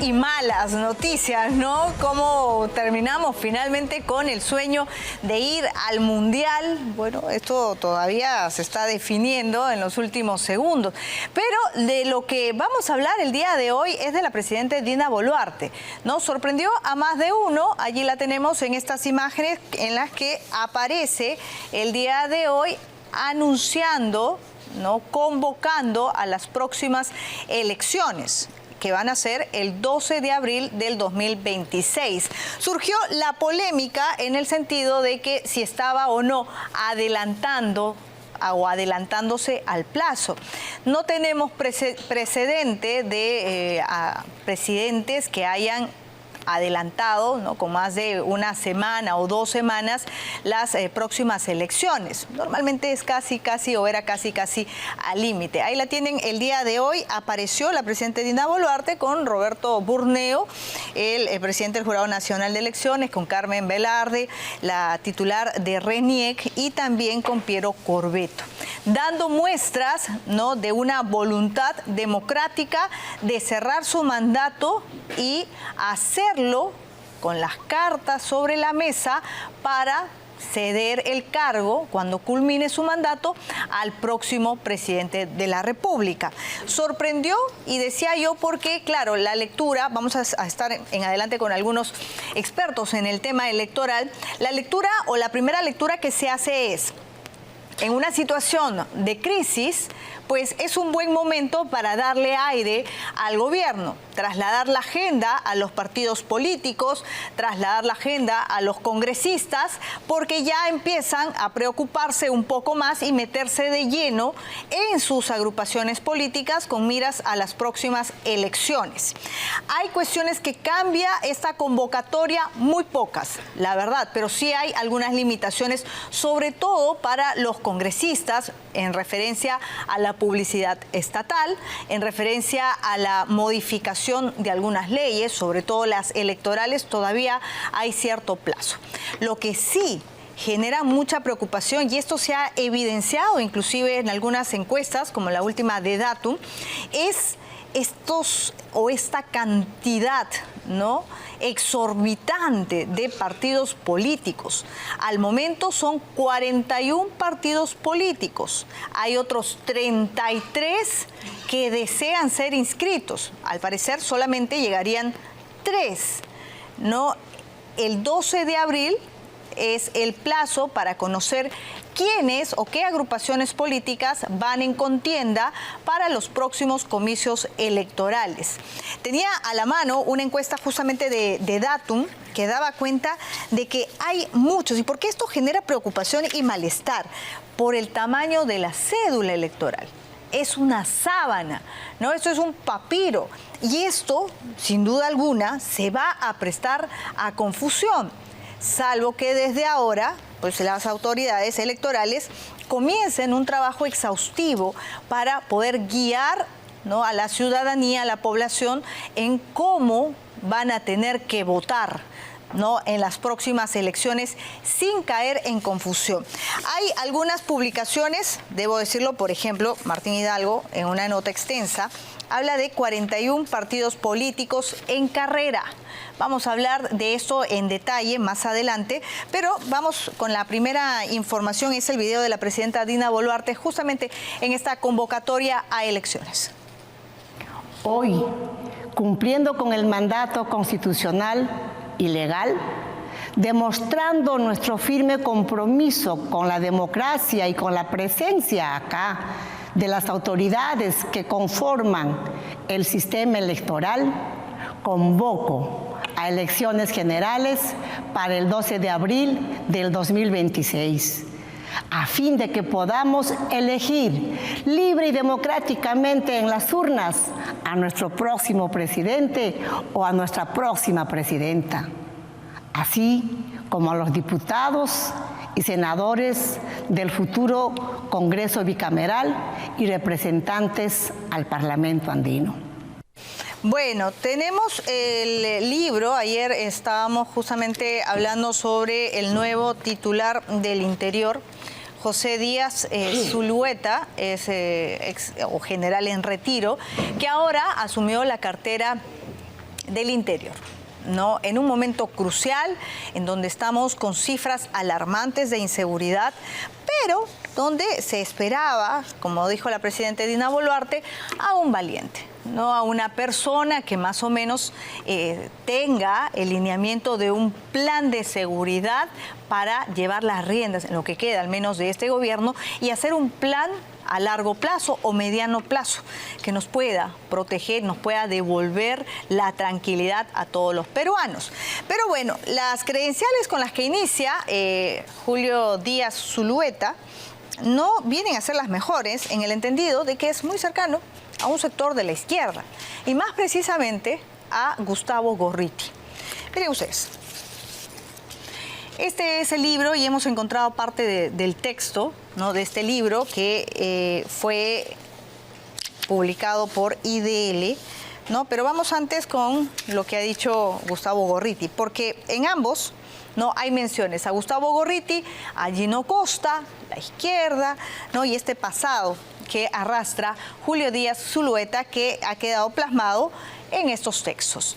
y malas noticias, ¿no? Cómo terminamos finalmente con el sueño de ir al Mundial. Bueno, esto todavía se está definiendo en los últimos segundos. Pero de lo que vamos a hablar el día de hoy es de la presidenta Dina Boluarte. Nos sorprendió a más de uno. Allí la tenemos en estas imágenes en las que aparece el día de hoy anunciando, ¿no?, convocando a las próximas elecciones que van a ser el 12 de abril del 2026. Surgió la polémica en el sentido de que si estaba o no adelantando o adelantándose al plazo. No tenemos precedente de presidentes que hayan adelantado, ¿no?, con más de una semana o 2 semanas las próximas elecciones. Normalmente es casi o era casi al límite. Ahí la tienen el día de hoy. Apareció la presidenta Dina Boluarte con Roberto Burneo, el presidente del Jurado Nacional de Elecciones, con Carmen Velarde, la titular de RENIEC, y también con Piero Corvetto, dando muestras, ¿no?, de una voluntad democrática de cerrar su mandato y hacerlo con las cartas sobre la mesa para ceder el cargo, cuando culmine su mandato, al próximo presidente de la República. Sorprendió, y decía yo, porque, claro, la lectura, vamos a estar en adelante con algunos expertos en el tema electoral, la lectura o la primera lectura que se hace es, en una situación de crisis, pues es un buen momento para darle aire al gobierno, trasladar la agenda a los partidos políticos, trasladar la agenda a los congresistas, porque ya empiezan a preocuparse un poco más y meterse de lleno en sus agrupaciones políticas con miras a las próximas elecciones. Hay cuestiones que cambia esta convocatoria, muy pocas, la verdad, pero sí hay algunas limitaciones, sobre todo para los congresistas, en referencia a la publicidad estatal, en referencia a la modificación de algunas leyes, sobre todo las electorales. Todavía hay cierto plazo. Lo que sí genera mucha preocupación, y esto se ha evidenciado inclusive en algunas encuestas, como la última de Datum, es esta cantidad, ¿no?, exorbitante de partidos políticos. Al momento son 41 partidos políticos. Hay otros 33 que desean ser inscritos. Al parecer solamente llegarían 3, ¿no? El 12 de abril es el plazo para conocer quiénes o qué agrupaciones políticas van en contienda para los próximos comicios electorales. Tenía a la mano una encuesta justamente de Datum que daba cuenta de que hay muchos, y porque esto genera preocupación y malestar, por el tamaño de la cédula electoral. Es una sábana, ¿no? Esto es un papiro, y esto, sin duda alguna, se va a prestar a confusión, salvo que desde ahora, pues, las autoridades electorales comiencen un trabajo exhaustivo para poder guiar, ¿no?, a la ciudadanía, a la población, en cómo van a tener que votar, ¿no?, en las próximas elecciones, sin caer en confusión. Hay algunas publicaciones, debo decirlo, por ejemplo, Martín Hidalgo, en una nota extensa, habla de 41 partidos políticos en carrera. Vamos a hablar de esto en detalle más adelante, pero vamos con la primera información. Es el video de la presidenta Dina Boluarte justamente en esta convocatoria a elecciones. Hoy, cumpliendo con el mandato constitucional y legal, demostrando nuestro firme compromiso con la democracia y con la presencia acá de las autoridades que conforman el sistema electoral, convoco a elecciones generales para el 12 de abril del 2026, a fin de que podamos elegir libre y democráticamente en las urnas a nuestro próximo presidente o a nuestra próxima presidenta, así como a los diputados y senadores del futuro Congreso Bicameral y representantes al Parlamento andino. Bueno, tenemos el libro. Ayer estábamos justamente hablando sobre el nuevo titular del Interior, José Díaz Zulueta, es general en retiro, que ahora asumió la cartera del Interior, ¿no? En un momento crucial en donde estamos con cifras alarmantes de inseguridad, pero donde se esperaba, como dijo la presidenta Dina Boluarte, a un valiente, ¿no? A una persona que más o menos tenga el lineamiento de un plan de seguridad para llevar las riendas en lo que queda al menos de este gobierno y hacer un plan a largo plazo o mediano plazo que nos pueda proteger, nos pueda devolver la tranquilidad a todos los peruanos. Pero bueno, las credenciales con las que inicia Julio Díaz Zulueta no vienen a ser las mejores en el entendido de que es muy cercano a un sector de la izquierda y más precisamente a Gustavo Gorriti. Miren ustedes. Este es el libro y hemos encontrado parte del texto, ¿no?, de este libro que fue publicado por IDL, ¿no? Pero vamos antes con lo que ha dicho Gustavo Gorriti, porque en ambos, ¿no?, hay menciones a Gustavo Gorriti, a Gino Costa, la izquierda, ¿no?, y este pasado que arrastra Julio Díaz Zulueta que ha quedado plasmado en estos textos.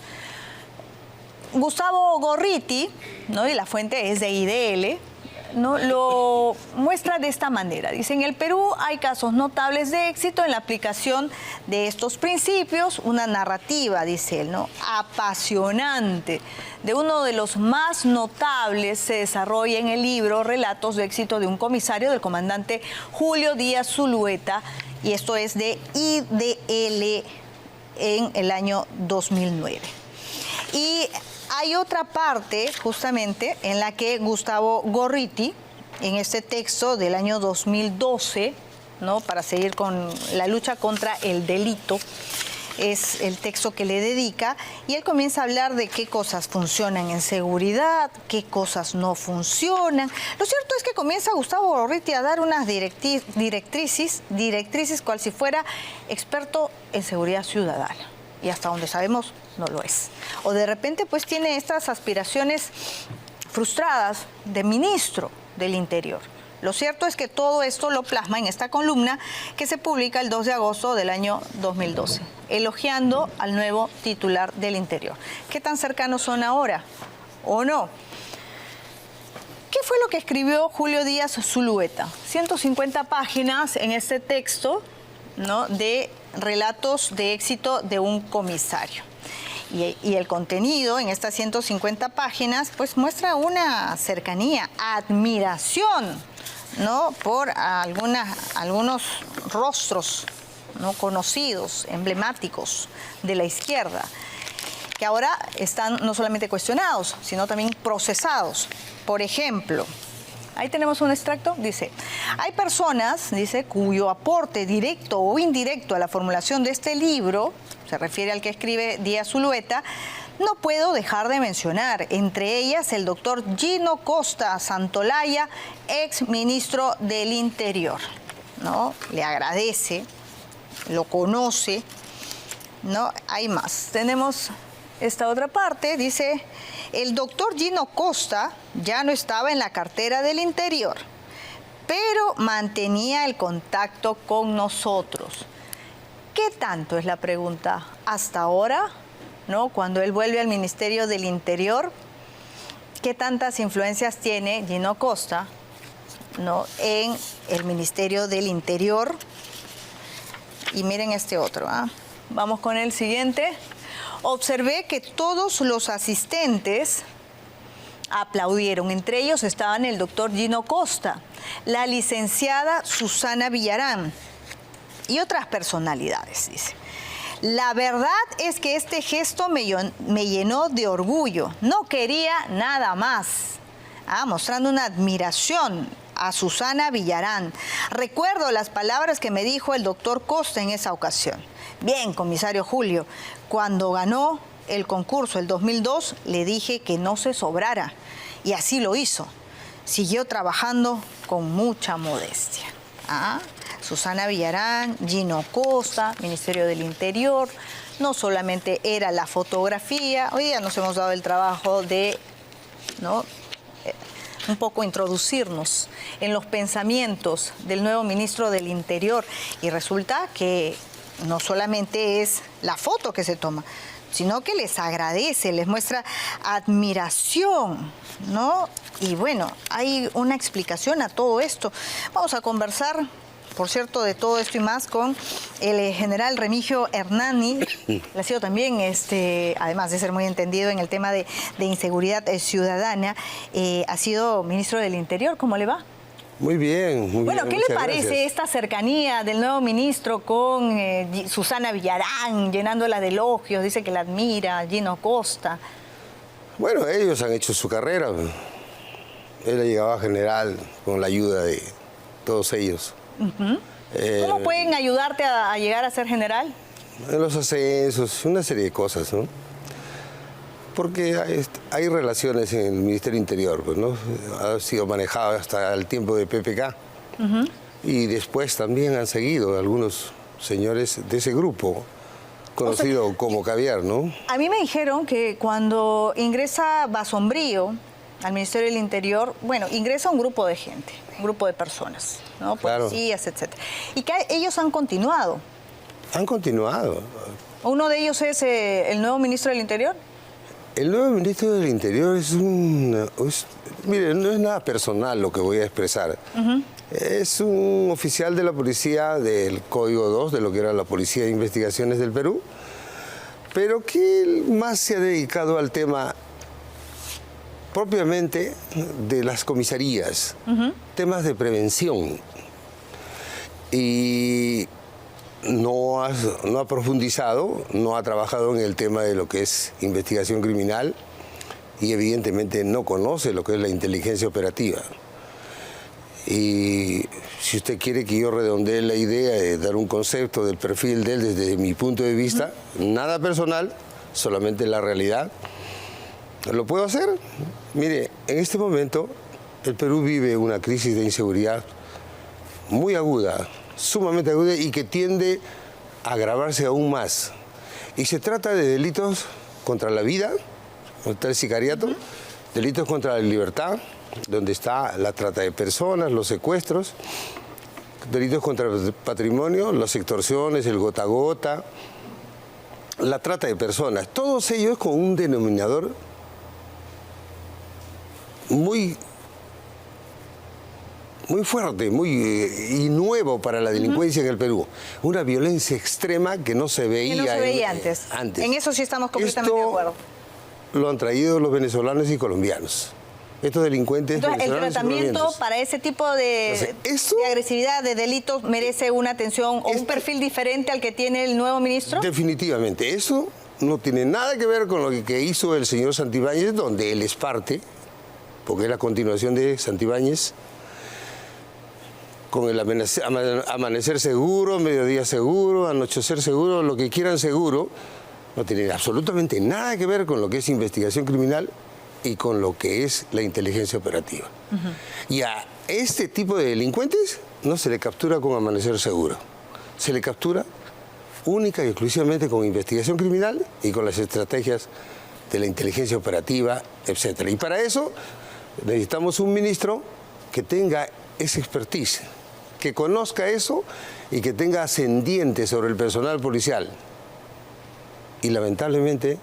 Gustavo Gorriti, ¿no?, y la fuente es de IDL, ¿no?, lo muestra de esta manera. Dice, en el Perú hay casos notables de éxito en la aplicación de estos principios, una narrativa, dice él, ¿no?, apasionante, de uno de los más notables se desarrolla en el libro Relatos de éxito de un comisario del comandante Julio Díaz Zulueta, y esto es de IDL en el año 2009. Y hay otra parte justamente en la que Gustavo Gorriti, en este texto del año 2012, ¿no?, para seguir con la lucha contra el delito, es el texto que le dedica, y él comienza a hablar de qué cosas funcionan en seguridad, qué cosas no funcionan. Lo cierto es que comienza Gustavo Gorriti a dar unas directrices cual si fuera experto en seguridad ciudadana, y hasta donde sabemos no lo es. O de repente pues tiene estas aspiraciones frustradas de ministro del Interior. Lo cierto es que todo esto lo plasma en esta columna que se publica el 2 de agosto del año 2012, elogiando al nuevo titular del Interior. ¿Qué tan cercanos son ahora o no? ¿Qué fue lo que escribió Julio Díaz Zulueta? 150 páginas en este texto, ¿no?, de relatos de éxito de un comisario. Y el contenido en estas 150 páginas pues muestra una cercanía, admiración, ¿no?, por algunos rostros, ¿no?, conocidos, emblemáticos de la izquierda, que ahora están no solamente cuestionados, sino también procesados. Por ejemplo, ahí tenemos un extracto, dice, hay personas, dice, cuyo aporte directo o indirecto a la formulación de este libro, se refiere al que escribe Díaz Zulueta, no puedo dejar de mencionar, entre ellas el doctor Gino Costa Santolaya, ex ministro del Interior, ¿no? Le agradece, lo conoce, ¿no? Hay más. Tenemos esta otra parte, dice, el doctor Gino Costa ya no estaba en la cartera del Interior, pero mantenía el contacto con nosotros. ¿Qué tanto es la pregunta hasta ahora, ¿no?, cuando él vuelve al Ministerio del Interior? ¿Qué tantas influencias tiene Gino Costa, ¿no?, en el Ministerio del Interior? Y miren este otro, ¿ah? Vamos con el siguiente. Observé que todos los asistentes aplaudieron. Entre ellos estaban el doctor Gino Costa, la licenciada Susana Villarán y otras personalidades, dice. La verdad es que este gesto me llenó de orgullo. No quería nada más. Mostrando una admiración a Susana Villarán. Recuerdo las palabras que me dijo el doctor Costa en esa ocasión. Bien, comisario Julio, cuando ganó el concurso el 2002, le dije que no se sobrara. Y así lo hizo. Siguió trabajando con mucha modestia. Susana Villarán, Gino Costa, Ministerio del Interior. No solamente era la fotografía, hoy día nos hemos dado el trabajo de, ¿no?, un poco introducirnos en los pensamientos del nuevo ministro del Interior. Y resulta que no solamente es la foto que se toma, sino que les agradece, les muestra admiración, ¿no? Y bueno, hay una explicación a todo esto. Vamos a conversar, por cierto, de todo esto y más con el general Remigio Hernani. Le ha sido también, además de ser muy entendido en el tema de inseguridad ciudadana, ha sido ministro del Interior. ¿Cómo le va? Muy bien, muy bueno, bien. ¿qué le parece esta cercanía del nuevo ministro con Susana Villarán, llenándola de elogios? Dice que la admira, Gino Costa. Bueno, ellos han hecho su carrera. Él ha llegado a general con la ayuda de todos ellos. ¿Cómo pueden ayudarte a llegar a ser general? En los ascensos, una serie de cosas, ¿no? Porque hay relaciones en el Ministerio Interior, pues, ¿no? Ha sido manejado hasta el tiempo de PPK. Y después también han seguido algunos señores de ese grupo, conocido como Caviar, ¿no? A mí me dijeron que cuando ingresa Basombrío al Ministerio del Interior, bueno, ingresa un grupo de gente, un grupo de personas, ¿no? Claro. Policías, etc. Y que ellos han continuado. Han continuado. ¿Uno de ellos es el nuevo ministro del Interior? El nuevo ministro del Interior mire, no es nada personal lo que voy a expresar. Es un oficial de la policía del Código 2, de lo que era la Policía de Investigaciones del Perú, pero que más se ha dedicado al tema propiamente de las comisarías, temas de prevención. Y no ha profundizado, no ha trabajado en el tema de lo que es investigación criminal y evidentemente no conoce lo que es la inteligencia operativa. Y si usted quiere que yo redondee la idea de dar un concepto del perfil de él desde mi punto de vista, nada personal, solamente la realidad, ¿lo puedo hacer? Mire, en este momento el Perú vive una crisis de inseguridad muy aguda, sumamente aguda y que tiende a agravarse aún más. Y se trata de delitos contra la vida, contra el sicariato, delitos contra la libertad, donde está la trata de personas, los secuestros, delitos contra el patrimonio, las extorsiones, el gota a gota, la trata de personas, todos ellos con un denominador muy fuerte, y nuevo para la delincuencia en el Perú. Una violencia extrema que no se veía, antes. En eso sí estamos completamente de acuerdo. Lo han traído los venezolanos y colombianos. Estos delincuentes. Entonces, ¿el tratamiento para ese tipo de agresividad, de delitos, merece una atención o un perfil diferente al que tiene el nuevo ministro? Definitivamente. Eso no tiene nada que ver con lo que hizo el señor Santibáñez, donde él es parte, porque es la continuación de Santibáñez, con el amanecer seguro, mediodía seguro, anochecer seguro, lo que quieran seguro, no tiene absolutamente nada que ver con lo que es investigación criminal y con lo que es la inteligencia operativa. Y a este tipo de delincuentes no se le captura con amanecer seguro, se le captura única y exclusivamente con investigación criminal y con las estrategias de la inteligencia operativa, etc. Y para eso necesitamos un ministro que tenga esa expertise, que conozca eso y que tenga ascendiente sobre el personal policial. Y lamentablemente,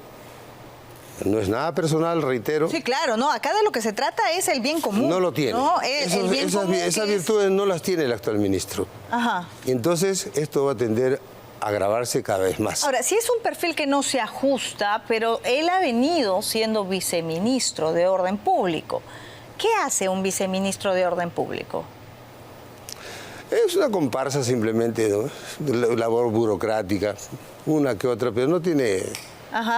no es nada personal, reitero. Sí, claro, no, acá de lo que se trata es el bien común. No lo tiene. ¿No? Esas virtudes no las tiene el actual ministro. Y entonces esto va a tender a agravarse cada vez más. Ahora, si es un perfil que no se ajusta, pero él ha venido siendo viceministro de Orden Público. ¿Qué hace un viceministro de Orden Público? Es una comparsa simplemente, ¿no? De labor burocrática, una que otra, pero no tiene...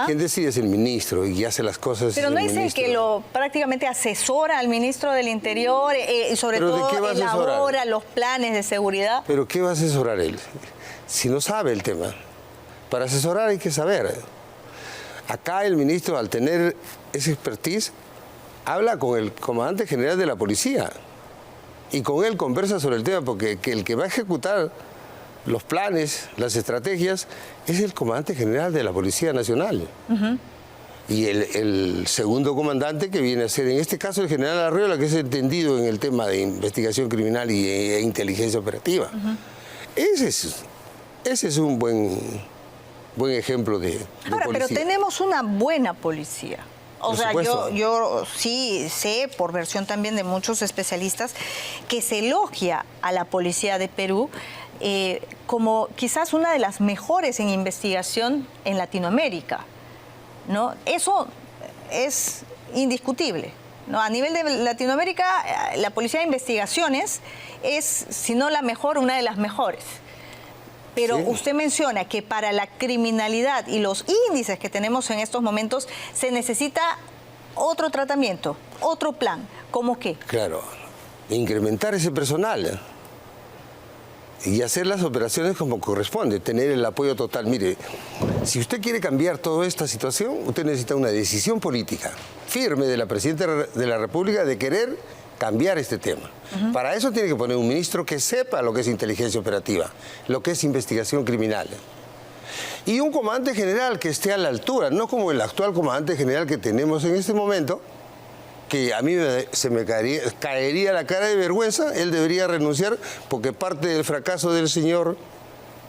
Quien decide es el ministro y hace las cosas. Pero no es el que prácticamente asesora al ministro del Interior y sobre todo elabora los planes de seguridad. ¿Pero qué va a asesorar él? Si no sabe el tema. Para asesorar hay que saber. Acá el ministro, al tener esa expertise, habla con el comandante general de la policía y con él conversa sobre el tema, porque el que va a ejecutar los planes, las estrategias, es el comandante general de la Policía Nacional. Y el segundo comandante, que viene a ser, en este caso, el general Arriola, que es entendido en el tema de investigación criminal e inteligencia operativa. Ese es un buen buen ejemplo de Ahora, policía. pero tenemos una buena policía. O Por sea, supuesto. yo sí sé, por versión también de muchos especialistas, que se elogia a la policía de Perú como quizás una de las mejores en investigación en Latinoamérica, ¿no? Eso es indiscutible, ¿no? A nivel de Latinoamérica, la policía de investigaciones es, si no la mejor, una de las mejores. Pero Sí. usted menciona que para la criminalidad y los índices que tenemos en estos momentos se necesita otro tratamiento, otro plan. ¿Cómo qué? Claro, incrementar ese personal y hacer las operaciones como corresponde, tener el apoyo total. Mire, si usted quiere cambiar toda esta situación, usted necesita una decisión política firme de la Presidenta de la República de querer cambiar este tema. Para eso tiene que poner un ministro que sepa lo que es inteligencia operativa, lo que es investigación criminal. Y un comandante general que esté a la altura, no como el actual comandante general que tenemos en este momento, que a mí se me caería la cara de vergüenza. Él debería renunciar porque parte del fracaso del señor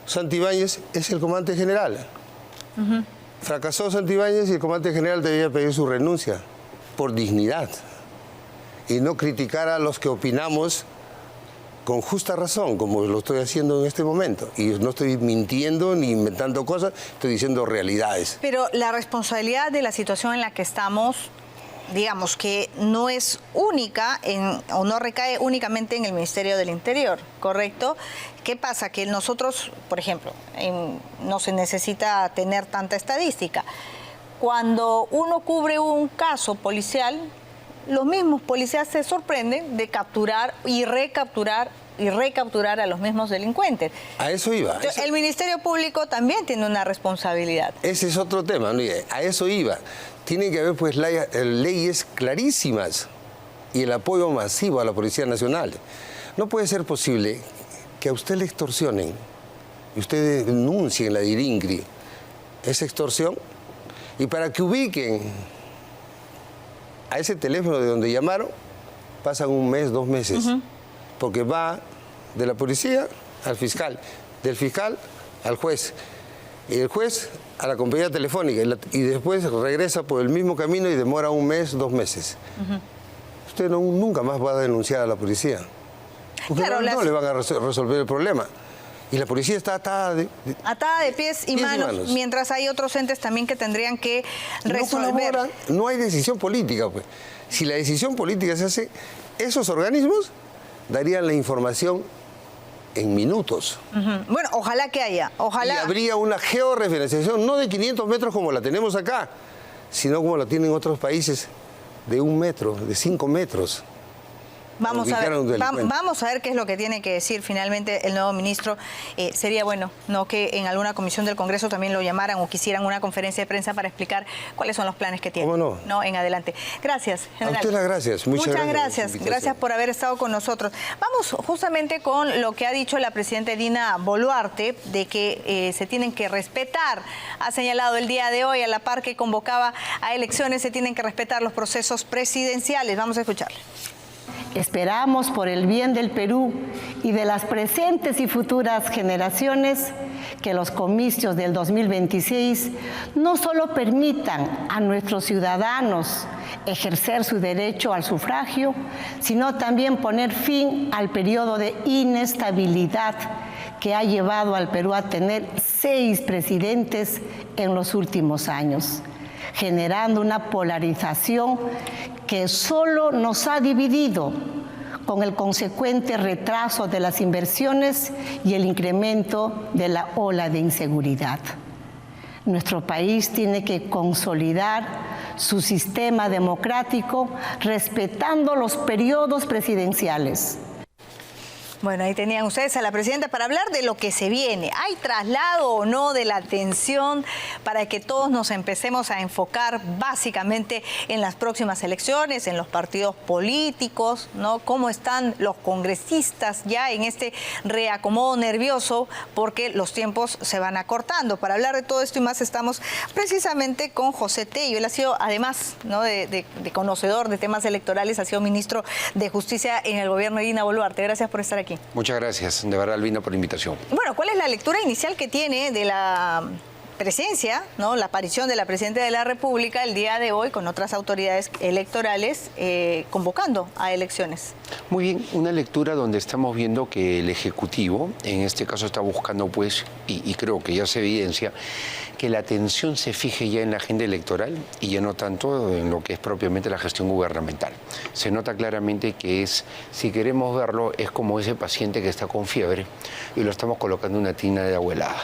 Santibáñez es el comandante general. Fracasó Santibáñez y el comandante general debería pedir su renuncia por dignidad y no criticar a los que opinamos con justa razón, como lo estoy haciendo en este momento. Y no estoy mintiendo ni inventando cosas, estoy diciendo realidades. Pero la responsabilidad de la situación en la que estamos, digamos que no es única o no recae únicamente en el Ministerio del Interior, ¿correcto? ¿Qué pasa? Que nosotros, por ejemplo, no se necesita tener tanta estadística. Cuando uno cubre un caso policial, los mismos policías se sorprenden de capturar y recapturar a los mismos delincuentes. A eso iba. El Ministerio Público también tiene una responsabilidad. Ese es otro tema, ¿no? A eso iba. Tiene que haber pues leyes clarísimas y el apoyo masivo a la Policía Nacional. No puede ser posible que a usted le extorsionen y usted denuncie en la DIRINCRI esa extorsión y para que ubiquen a ese teléfono de donde llamaron, pasan un mes, 2 meses, porque va de la policía al fiscal, del fiscal al juez, y el juez a la compañía telefónica, y después regresa por el mismo camino y demora 1 mes, 2 meses. Usted nunca más va a denunciar a la policía, porque Claro, no le van a resolver el problema. Y la policía está atada de pies y manos, mientras hay otros entes también que tendrían que resolver. No hay decisión política, pues. Si la decisión política se hace, esos organismos darían la información en minutos. Bueno, ojalá que haya, ojalá. Y habría una georreferenciación, no de 500 metros como la tenemos acá, sino como la tienen otros países, de 1 metro, de 5 metros. Vamos a ver qué es lo que tiene que decir finalmente el nuevo ministro. Sería bueno, ¿no?, que en alguna comisión del Congreso también lo llamaran o quisieran una conferencia de prensa para explicar cuáles son los planes que tiene. ¿Cómo no? En adelante. Gracias, general. A usted las gracias. Muchas gracias. Gracias por haber estado con nosotros. Vamos justamente con lo que ha dicho la presidenta Dina Boluarte, de que se tienen que respetar. Ha señalado el día de hoy, a la par que convocaba a elecciones, se tienen que respetar los procesos presidenciales. Vamos a escucharle. Esperamos por el bien del Perú y de las presentes y futuras generaciones que los comicios del 2026 no solo permitan a nuestros ciudadanos ejercer su derecho al sufragio, sino también poner fin al periodo de inestabilidad que ha llevado al Perú a tener 6 presidentes en los últimos años, generando una polarización que solo nos ha dividido, con el consecuente retraso de las inversiones y el incremento de la ola de inseguridad. Nuestro país tiene que consolidar su sistema democrático respetando los periodos presidenciales. Bueno, ahí tenían ustedes a la presidenta para hablar de lo que se viene. ¿Hay traslado o no de la atención para que todos nos empecemos a enfocar básicamente en las próximas elecciones, en los partidos políticos, ¿no? ¿Cómo están los congresistas ya en este reacomodo nervioso? Porque los tiempos se van acortando. Para hablar de todo esto y más estamos precisamente con José Tello. Él ha sido, además, ¿no?, de conocedor de temas electorales, ha sido ministro de Justicia en el gobierno de Dina Boluarte. Gracias por estar aquí. Muchas gracias, de verdad, Albino, por la invitación. Bueno, ¿cuál es la lectura inicial que tiene de la presencia, ¿no? La aparición de la Presidenta de la República el día de hoy con otras autoridades electorales convocando a elecciones. Muy bien, una lectura donde estamos viendo que el Ejecutivo, en este caso, está buscando, pues, y creo que ya se evidencia, que la atención se fije ya en la agenda electoral y ya no tanto en lo que es propiamente la gestión gubernamental. Se nota claramente que es, si queremos verlo, es como ese paciente que está con fiebre y lo estamos colocando en una tina de agua helada.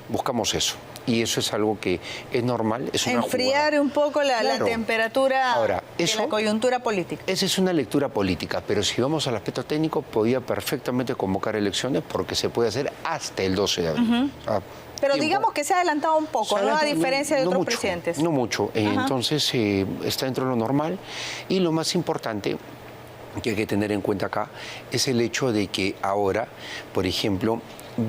Buscamos eso. Y eso es algo que es normal, es una enfriar jugada. un poco la temperatura. Ahora, de eso, la coyuntura política. Esa es una lectura política, pero si vamos al aspecto técnico, podía perfectamente convocar elecciones porque se puede hacer hasta el 12 de abril. Pero digamos que se ha adelantado un poco, ¿no? A diferencia de otros presidentes. No mucho. Entonces, está dentro de lo normal. Y lo más importante que hay que tener en cuenta acá es el hecho de que ahora, por ejemplo,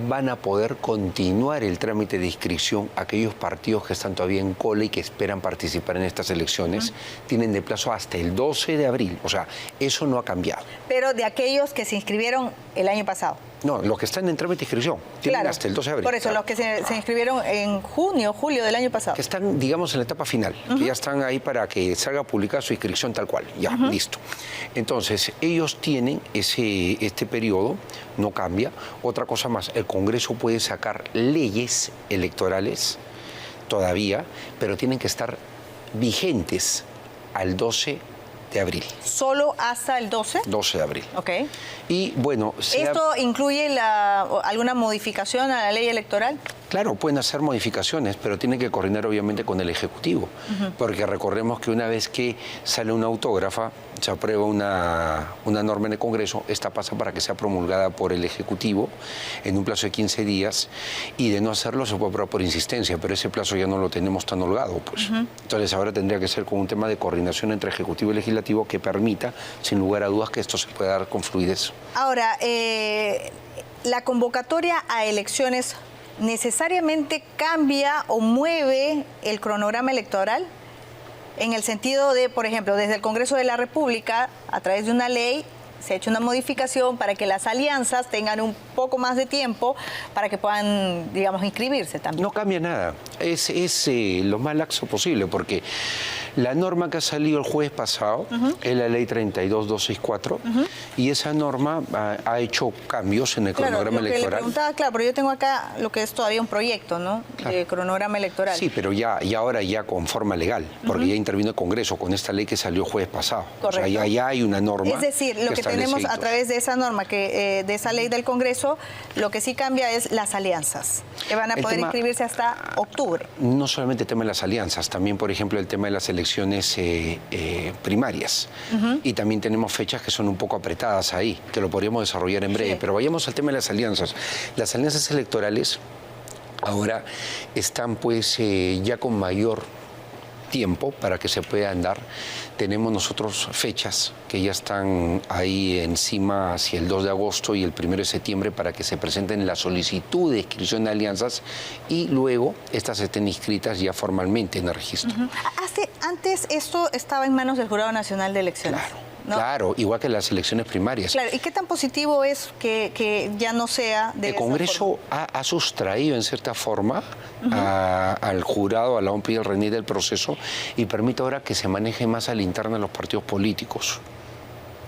van a poder continuar el trámite de inscripción aquellos partidos que están todavía en cola y que esperan participar en estas elecciones. Tienen de plazo hasta el 12 de abril. O sea, eso no ha cambiado. Pero de aquellos que se inscribieron el año pasado. No, los que están en trámite de inscripción tienen hasta el 12 de abril. Por eso, los que se inscribieron en junio, julio del año pasado. Que están, digamos, en la etapa final, que ya están ahí para que salga publicada su inscripción tal cual. Ya, listo. Entonces, ellos tienen este periodo, no cambia. Otra cosa más, el Congreso puede sacar leyes electorales todavía, pero tienen que estar vigentes al 12 de abril. ¿Solo hasta el 12? 12 de abril. Ok. Y bueno... ¿Esto incluye alguna modificación a la ley electoral? Claro, pueden hacer modificaciones, pero tienen que coordinar obviamente con el Ejecutivo, porque recordemos que una vez que sale una autógrafa, se aprueba una norma en el Congreso, esta pasa para que sea promulgada por el Ejecutivo en un plazo de 15 días, y de no hacerlo se puede aprobar por insistencia, pero ese plazo ya no lo tenemos tan holgado, pues. Entonces ahora tendría que ser con un tema de coordinación entre Ejecutivo y Legislativo que permita, sin lugar a dudas, que esto se pueda dar con fluidez. Ahora, la convocatoria a elecciones necesariamente cambia o mueve el cronograma electoral, en el sentido de, por ejemplo, desde el Congreso de la República, a través de una ley, se ha hecho una modificación para que las alianzas tengan un poco más de tiempo para que puedan, digamos, inscribirse también. No cambia nada, es lo más laxo posible, porque la norma que ha salido el jueves pasado es la ley 32264, y esa norma ha hecho cambios en el cronograma electoral. Le preguntaba, claro, pero yo tengo acá lo que es todavía un proyecto, ¿no? Claro. De cronograma electoral. Sí, pero ahora ya con forma legal, porque ya intervino el Congreso con esta ley que salió el jueves pasado. Correcto. O sea, ya hay una norma. Es decir, lo que tenemos a través de esa norma, de esa ley del Congreso, lo que sí cambia es las alianzas, que van a poder inscribirse hasta octubre. No solamente el tema de las alianzas, también, por ejemplo, el tema de las elecciones primarias. Y también tenemos fechas que son un poco apretadas ahí, que lo podríamos desarrollar en breve. Sí. Pero vayamos al tema de las alianzas. Las alianzas electorales ahora están pues ya con mayor tiempo para que se puedan dar. Tenemos nosotros fechas que ya están ahí encima hacia el 2 de agosto y el 1 de septiembre para que se presenten la solicitud de inscripción de alianzas y luego estas estén inscritas ya formalmente en el registro. Antes esto estaba en manos del Jurado Nacional de Elecciones. Claro. ¿No? Claro, igual que las elecciones primarias. Claro, ¿y qué tan positivo es que ya no sea de El Congreso ha sustraído en cierta forma al jurado, a la OMP y al RENIE del proceso y permite ahora que se maneje más a la interna de los partidos políticos,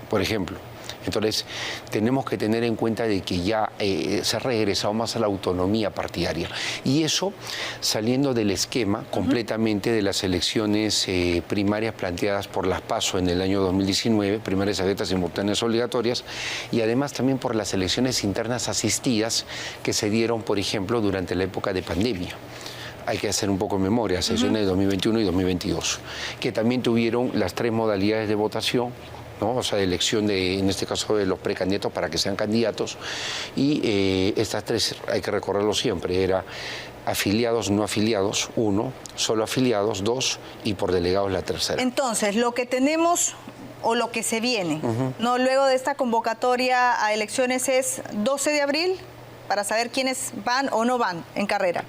por ejemplo. Entonces, tenemos que tener en cuenta de que ya se ha regresado más a la autonomía partidaria. Y eso saliendo del esquema completamente de las elecciones primarias planteadas por las PASO en el año 2019, primarias abiertas, simultáneas, obligatorias, y además también por las elecciones internas asistidas que se dieron, por ejemplo, durante la época de pandemia. Hay que hacer un poco de memoria, sesiones de 2021 y 2022, que también tuvieron las 3 modalidades de votación, ¿no? O sea, de elección en este caso de los precandidatos para que sean candidatos, y estas 3 hay que recorrerlo siempre, era afiliados, no afiliados, 1, solo afiliados, 2, y por delegados la 3ª. Entonces, lo que tenemos o lo que se viene, ¿no? Luego de esta convocatoria a elecciones es 12 de abril para saber quiénes van o no van en carrera.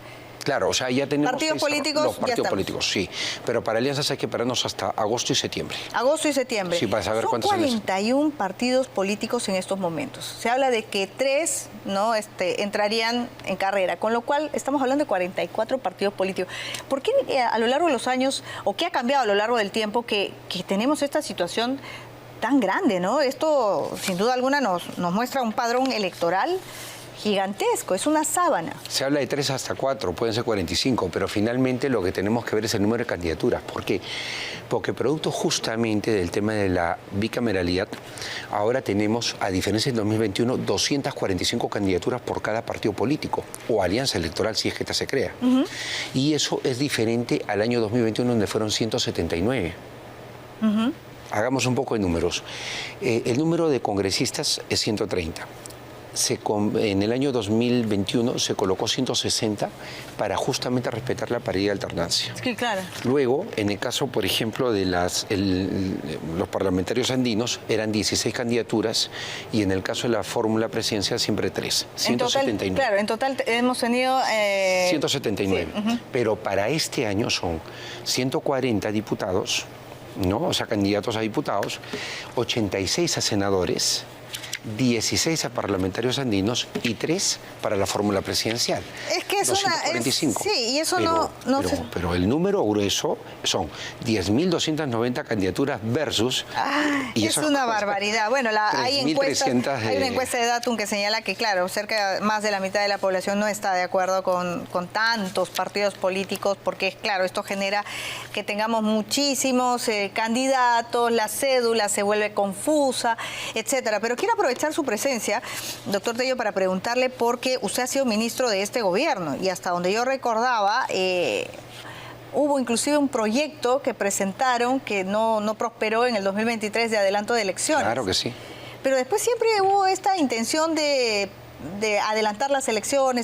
Claro, o sea, ya tenemos partidos políticos, los ya partidos estamos. políticos, sí. Pero para alianzas hay que esperarnos hasta agosto y septiembre. Agosto y septiembre. Sí, para saber Son cuántos salen. 41 partidos políticos en estos momentos. Se habla de que 3 ¿no? entrarían en carrera, con lo cual estamos hablando de 44 partidos políticos. ¿Por qué a lo largo de los años, o qué ha cambiado a lo largo del tiempo que tenemos esta situación tan grande, ¿no? Esto, sin duda alguna, nos muestra un padrón electoral gigantesco, es una sábana. Se habla de 3 hasta 4, pueden ser 45, pero finalmente lo que tenemos que ver es el número de candidaturas. ¿Por qué? Porque producto justamente del tema de la bicameralidad, ahora tenemos, a diferencia del 2021, 245 candidaturas por cada partido político o alianza electoral, si es que esta se crea. Y eso es diferente al año 2021, donde fueron 179. Hagamos un poco de números. El número de congresistas es 130. En el año 2021 se colocó 160 para justamente respetar la paridad de alternancia. Sí, claro. Luego, en el caso, por ejemplo, de los parlamentarios andinos, eran 16 candidaturas y en el caso de la fórmula presidencial siempre 3, 179. En total, claro, en total hemos tenido... 179. Sí. Pero para este año son 140 diputados, ¿no? O sea, candidatos a diputados, 86 a senadores, 16 a parlamentarios andinos y 3 para la fórmula presidencial. Es que es 245. sí, y eso pero el número grueso son 10.290 candidaturas versus... es una barbaridad. Bueno, hay una encuesta de Datum que señala que, claro, más de la mitad de la población no está de acuerdo con tantos partidos políticos, porque, claro, esto genera que tengamos muchísimos candidatos, la cédula se vuelve confusa, etcétera. Pero quiero aprovechar su presencia, doctor Tello, para preguntarle, porque usted ha sido ministro de este gobierno y hasta donde yo recordaba, hubo inclusive un proyecto que presentaron que no prosperó en el 2023 de adelanto de elecciones. Claro que sí. Pero después siempre hubo esta intención de adelantar las elecciones.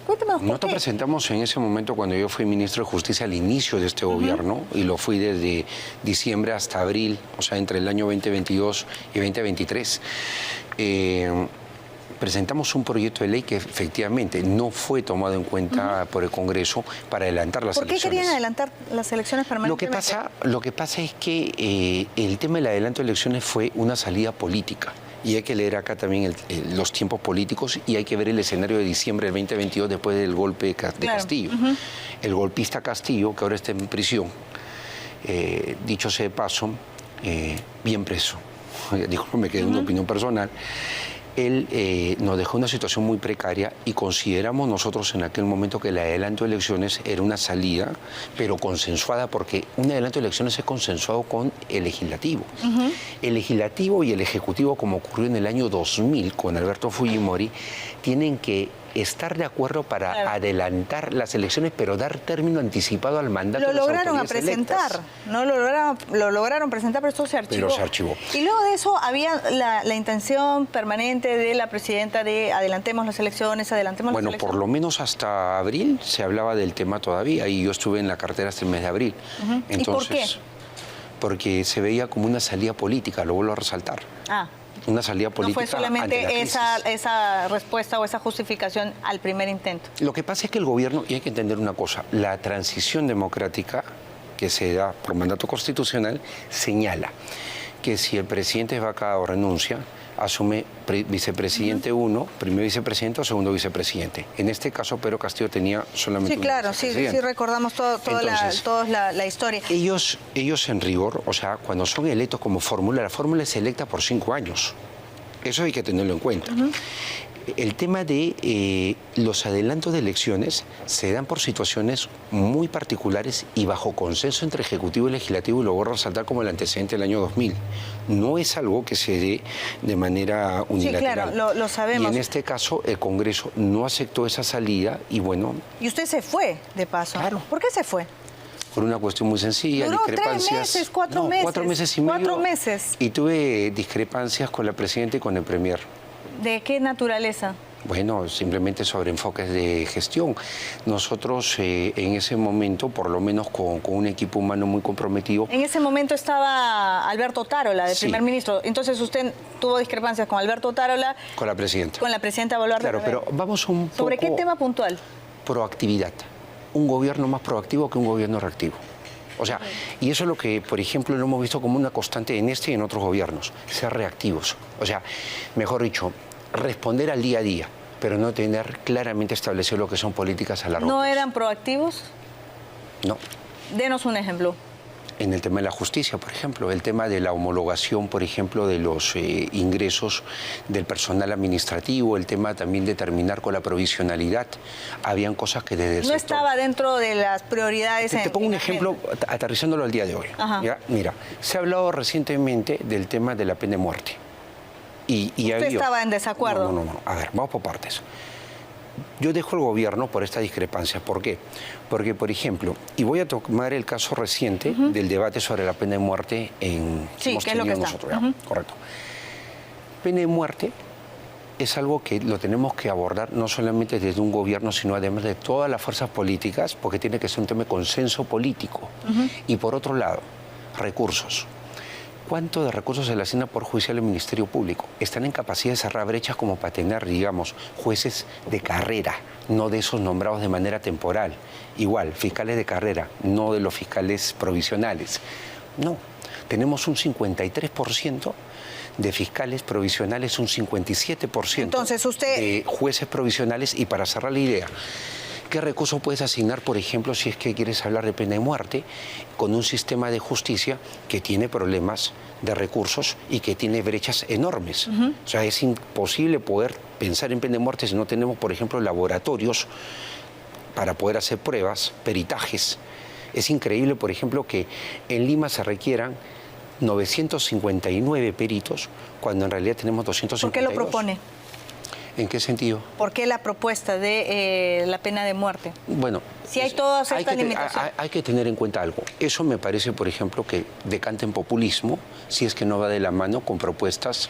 Cuéntanos por qué. Nosotros presentamos en ese momento, cuando yo fui ministro de Justicia, al inicio de este gobierno, y lo fui desde diciembre hasta abril, o sea, entre el año 2022 y 2023, presentamos un proyecto de ley que efectivamente no fue tomado en cuenta por el Congreso para adelantar las elecciones. ¿Por qué querían adelantar las elecciones permanentemente? Lo que pasa es que el tema del adelanto de elecciones fue una salida política. Y hay que leer acá también los tiempos políticos y hay que ver el escenario de diciembre del 2022 después del golpe de Castillo. El golpista Castillo, que ahora está en prisión, dicho sea de paso, bien preso, discúlpeme que es una opinión personal, él nos dejó una situación muy precaria y consideramos nosotros en aquel momento que el adelanto de elecciones era una salida, pero consensuada, porque un adelanto de elecciones es consensuado con el legislativo. El legislativo y el ejecutivo, como ocurrió en el año 2000 con Alberto Fujimori, tienen que estar de acuerdo para adelantar las elecciones, pero dar término anticipado al mandato de las autoridades electas. Lo lograron presentar, pero esto se archivó. Pero se archivó. Y luego de eso había la intención permanente de la presidenta de adelantemos las elecciones. Bueno, por lo menos hasta abril se hablaba del tema todavía y yo estuve en la cartera hasta el mes de abril. Entonces, ¿y por qué? Porque se veía como una salida política, lo vuelvo a resaltar. Una salida política. No fue solamente esa respuesta o esa justificación al primer intento. Lo que pasa es que el gobierno, y hay que entender una cosa, la transición democrática que se da por mandato constitucional señala que si el presidente es vacado o renuncia, asume vicepresidente 1, primer vicepresidente o segundo vicepresidente. En este caso, Pedro Castillo tenía solamente un vicepresidente. Sí, recordamos toda la historia. Ellos en rigor, o sea, cuando son electos como fórmula, la fórmula es electa por 5 años. Eso hay que tenerlo en cuenta. El tema de los adelantos de elecciones se dan por situaciones muy particulares y bajo consenso entre Ejecutivo y Legislativo, y lo voy a resaltar como el antecedente del año 2000. No es algo que se dé de manera unilateral. Sí, claro, lo sabemos. Y en este caso el Congreso no aceptó esa salida y bueno... Y usted se fue, de paso. Claro. ¿Por qué se fue? Por una cuestión muy sencilla, duró discrepancias. 3 meses, 4 meses. 4 meses y medio. 4 meses. Y tuve discrepancias con la presidenta y con el premier. ¿De qué naturaleza? Bueno, simplemente sobre enfoques de gestión. Nosotros en ese momento, por lo menos con un equipo humano muy comprometido... En ese momento estaba Alberto Otárola, de primer ministro. Entonces usted tuvo discrepancias con Alberto Otárola... Con la presidenta. Con la presidenta Boluarte. Claro, pero vamos un poco... ¿Sobre qué tema puntual? proactividad. Un gobierno más proactivo que un gobierno reactivo. O sea, y eso es lo que, por ejemplo, lo hemos visto como una constante en este y en otros gobiernos, ser reactivos. O sea, mejor dicho, responder al día a día, pero no tener claramente establecido lo que son políticas a largo plazo. ¿No eran proactivos? No. Denos un ejemplo. En el tema de la justicia, por ejemplo, el tema de la homologación, por ejemplo, de los ingresos del personal administrativo, el tema también de terminar con la provisionalidad. Habían cosas que desde el No sector... estaba dentro de las prioridades. Te pongo un la ejemplo, agenda. aterrizándolo al día de hoy. ¿Ya? Mira, se ha hablado recientemente del tema de la pena de muerte. ¿Usted estaba en desacuerdo? No. A ver, vamos por partes. Yo dejo el gobierno por esta discrepancia. ¿Por qué? Porque, por ejemplo, y voy a tomar el caso reciente del debate sobre la pena de muerte Sí, hemos que es lo tenido que está. nosotros. ¿Ya? Correcto. Pena de muerte es algo que lo tenemos que abordar no solamente desde un gobierno, sino además de todas las fuerzas políticas, porque tiene que ser un tema de consenso político. Y por otro lado, recursos. ¿Cuánto de recursos se le asigna por judicial al Ministerio Público? Están en capacidad de cerrar brechas como para tener, digamos, jueces de carrera, no de esos nombrados de manera temporal. Igual, fiscales de carrera, no de los fiscales provisionales. No, tenemos un 53% de fiscales provisionales, un 57% Entonces, usted... de jueces provisionales. Y para cerrar la idea, ¿qué recursos puedes asignar, por ejemplo, si es que quieres hablar de pena de muerte, con un sistema de justicia que tiene problemas de recursos y que tiene brechas enormes? O sea, es imposible poder pensar en pena de muerte si no tenemos, por ejemplo, laboratorios para poder hacer pruebas, peritajes. Es increíble, por ejemplo, que en Lima se requieran 959 peritos, cuando en realidad tenemos 252. ¿Por qué lo propone? ¿En qué sentido? ¿Por qué la propuesta de la pena de muerte? Bueno, Si hay todas estas limitaciones. hay que tener en cuenta algo. Eso me parece, por ejemplo, que decanta en populismo, si es que no va de la mano con propuestas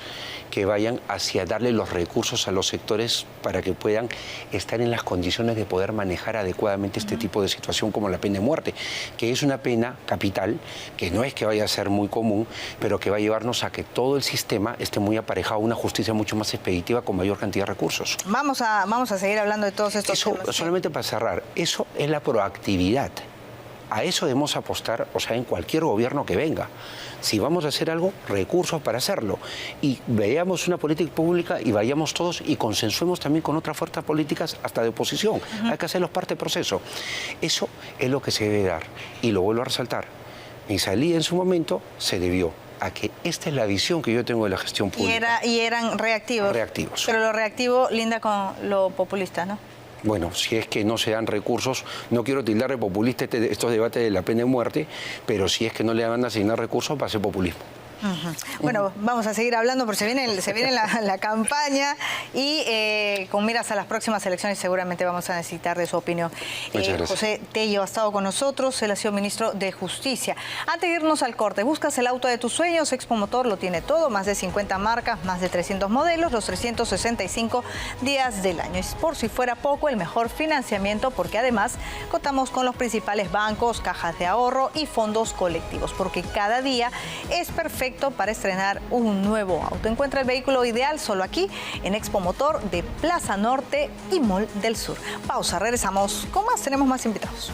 que vayan hacia darle los recursos a los sectores para que puedan estar en las condiciones de poder manejar adecuadamente este tipo de situación como la pena de muerte, que es una pena capital, que no es que vaya a ser muy común, pero que va a llevarnos a que todo el sistema esté muy aparejado a una justicia mucho más expeditiva con mayor cantidad de recursos. Vamos a seguir hablando de todos estos Eso, temas. solamente para cerrar, eso es la proactividad. A eso debemos apostar, o sea, en cualquier gobierno que venga. Si vamos a hacer algo, recursos para hacerlo. Y veamos una política pública y vayamos todos y consensuemos también con otras fuerzas políticas hasta de oposición. Hay que hacerlos parte del proceso. Eso es lo que se debe dar. Y lo vuelvo a resaltar. Mi salida en su momento se debió a que esta es la visión que yo tengo de la gestión pública. Y eran reactivos. Reactivos. Pero lo reactivo linda con lo populista, ¿no? Bueno, si es que no se dan recursos, no quiero tildar de populista estos debates de la pena de muerte, pero si es que no le van a asignar recursos, va a ser populismo. Bueno, vamos a seguir hablando porque se viene la campaña y con miras a las próximas elecciones seguramente vamos a necesitar de su opinión. Muchas gracias. José Tello ha estado con nosotros, él ha sido ministro de Justicia. Antes de irnos al corte, buscas el auto de tus sueños, Expomotor lo tiene todo, más de 50 marcas, más de 300 modelos, los 365 días del año. Es por si fuera poco el mejor financiamiento porque además contamos con los principales bancos, cajas de ahorro y fondos colectivos, porque cada día es perfecto para estrenar un nuevo auto. Encuentra el vehículo ideal solo aquí en Expomotor de Plaza Norte y Mall del Sur. Pausa, regresamos con más, tenemos más invitados.